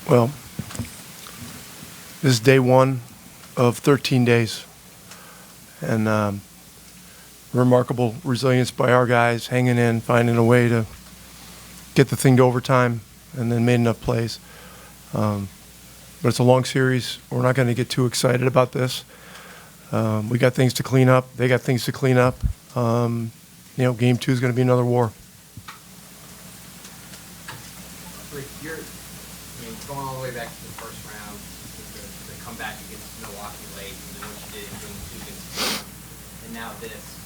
Well, this is day one of 13 days. And remarkable resilience by our guys, hanging in, finding a way to get the thing to overtime, and then made enough plays. But it's a long series. We're not going to get too excited about this. We got things to clean up. They got things to clean up. Game two is going to be another war. You're going all the way back to the first round, the comeback against Milwaukee late, and then what you did in game two against Cleveland, and now this.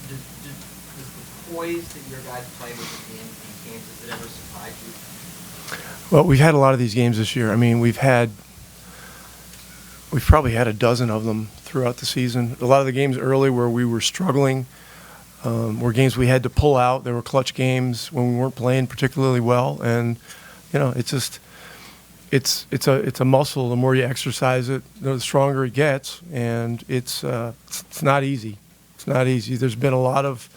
Does the poise that your guys play with in games, does it ever surprise you? Well, we've had a lot of these games this year. I mean, we've probably had a dozen of them throughout the season. A lot of the games early where we were struggling were games we had to pull out. There were clutch games when we weren't playing particularly well, and it's a muscle. The more you exercise it, the stronger it gets, and it's not easy. It's not easy. There's been a lot of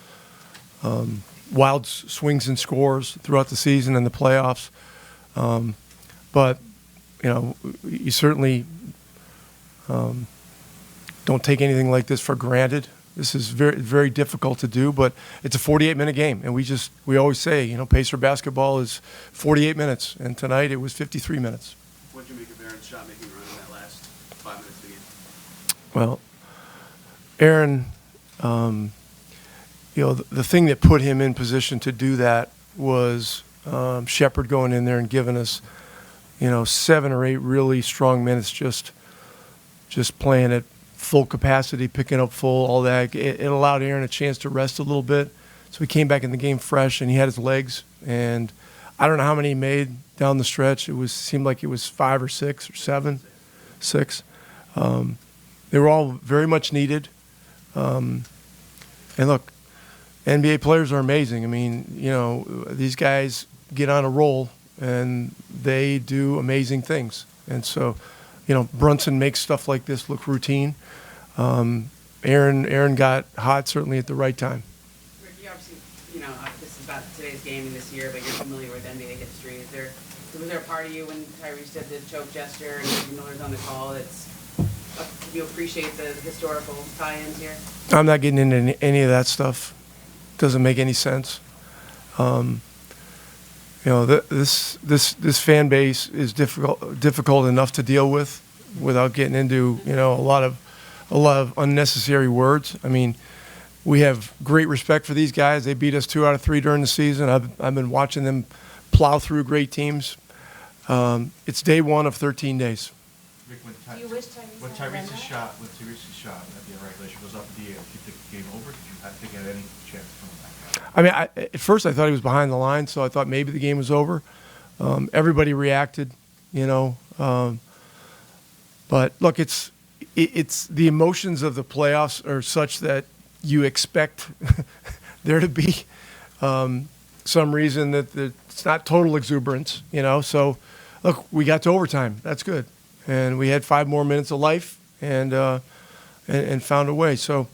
wild swings and scores throughout the season and the playoffs, but you certainly don't take anything like this for granted. This is very, very difficult to do, but it's a 48-minute game, and we always say, Pacer basketball is 48 minutes, and tonight it was 53 minutes. What did you make of Aaron's shot making run in that last 5 minutes of the game? Well, Aaron, the thing that put him in position to do that was Shepard going in there and giving us, 7 or 8 really strong minutes, just playing at full capacity, picking up full, all that. It allowed Aaron a chance to rest a little bit. So he came back in the game fresh, and he had his legs. And I don't know how many he made down the stretch. Seemed like it was 5 or 6 or 7, 6. They were all very much needed. And look, NBA players are amazing. I mean, these guys get on a roll, and they do amazing things. And so, Brunson makes stuff like this look routine. Aaron got hot certainly at the right time. Rick, you obviously, this is about today's game and this year, but you're familiar with NBA history. Was there a part of you when Tyrese did the choke gesture and Miller's on the call? Do you appreciate the historical tie-ins here? I'm not getting into any of that stuff. Doesn't make any sense. This fan base is difficult enough to deal with without getting into a lot of unnecessary words. I mean, we have great respect for these guys. They beat us 2 out of 3 during the season. I've been watching them plow through great teams. It's day one of 13 days. Rick, when Tyrese's shot at the regulation goes up in the air, do you think the game over? Did you think he had any chance of coming back out? I mean, at first I thought he was behind the line, so I thought maybe the game was over. Everybody reacted, but look, it's the emotions of the playoffs are such that you expect there to be some reason that it's not total exuberance, So, look, we got to overtime. That's good, and we had 5 more minutes of life, and found a way. So,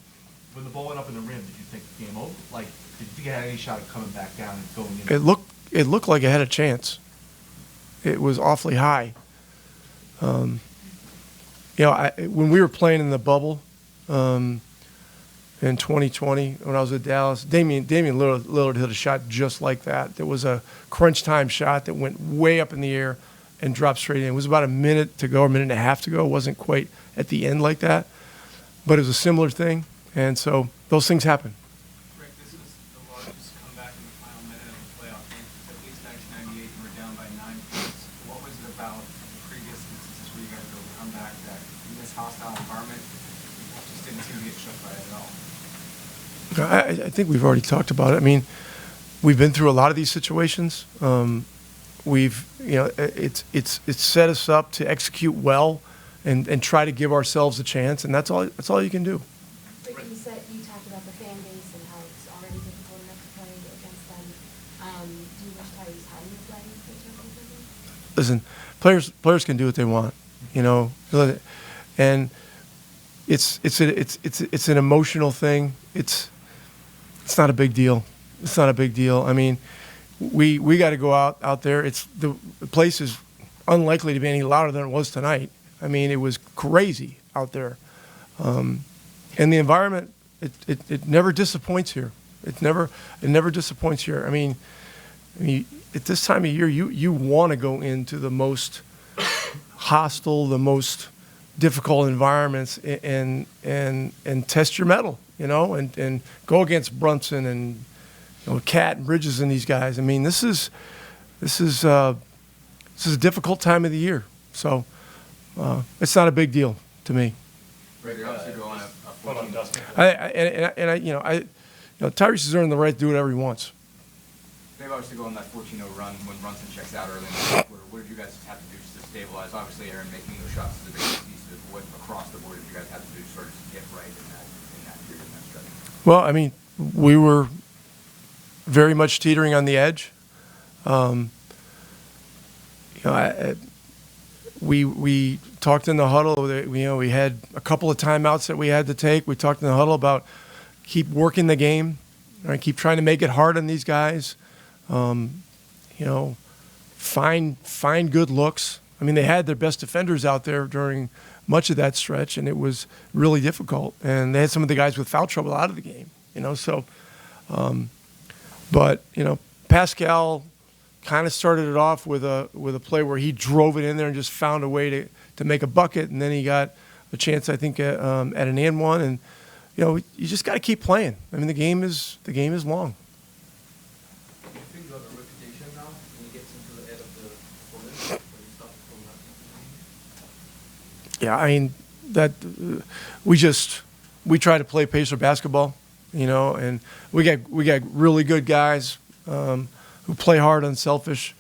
when the ball went up in the rim, did you think game over? Like, did you think it had any shot of coming back down and going in? It looked like it had a chance. It was awfully high. When we were playing in the bubble in 2020, when I was at Dallas, Damian Lillard hit a shot just like that. There was a crunch time shot that went way up in the air and dropped straight in. It was about a minute to go, or a minute and a half to go. It wasn't quite at the end like that, but it was a similar thing. And so those things happen. Rick, this is the largest comeback in the final minute of the playoff game since at least 1998. You were down by 9 points. What was it about previous instances where you guys were able to come back that in this hostile environment just didn't seem to get shook by it at all? I think we've already talked about it. I mean, we've been through a lot of these situations. It's set us up to execute well and try to give ourselves a chance, and that's all you can do. Rick, you talked about the fan base and how it's already difficult enough to play against them. Do you wish Tyrese hadn't applied for the Listen, players can do what they want, and it's an emotional thing. It's not a big deal. It's not a big deal. I mean, we got to go out there. The place is unlikely to be any louder than it was tonight. I mean, it was crazy out there. And the environment, it never disappoints here. It never disappoints here. I mean, at this time of year, you want to go into the most hostile, the most difficult environments and test your mettle, you know, and go against Brunson and, you know, Cat and Bridges and these guys. I mean, this is a difficult time of the year, so it's not a big deal to me. Right, you're obviously going on a Hold on, 14 Dustin. Tyrese is earning the right to do whatever he wants. They've obviously go on that 14-0 run when Brunson checks out early in the fourth quarter. What did you guys have to do just to stabilize? Obviously, Aaron making those shots is a big piece of what across the board did you guys have to do to sort of get right in that period, in that stretch? Well, I mean, we were very much teetering on the edge. We talked in the huddle. We had a couple of timeouts that we had to take. We talked in the huddle about keep working the game, right? Keep trying to make it hard on these guys. Find good looks. I mean, they had their best defenders out there during much of that stretch, and it was really difficult. And they had some of the guys with foul trouble out of the game, you know. So, but you know, Pascal kind of started it off with a play where he drove it in there and just found a way to make a bucket, and then he got a chance, I think, at an and one, and you know, you just got to keep playing. I mean, the game is long. Do you think you have a reputation now when you get into the end of the tournament, when you start to come back? Yeah, I mean we try to play Pacer basketball, you know, and we got really good guys who play hard, unselfish,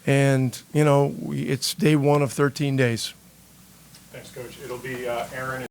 and you know it's day one of 13 days. Thanks, Coach. It'll be Aaron.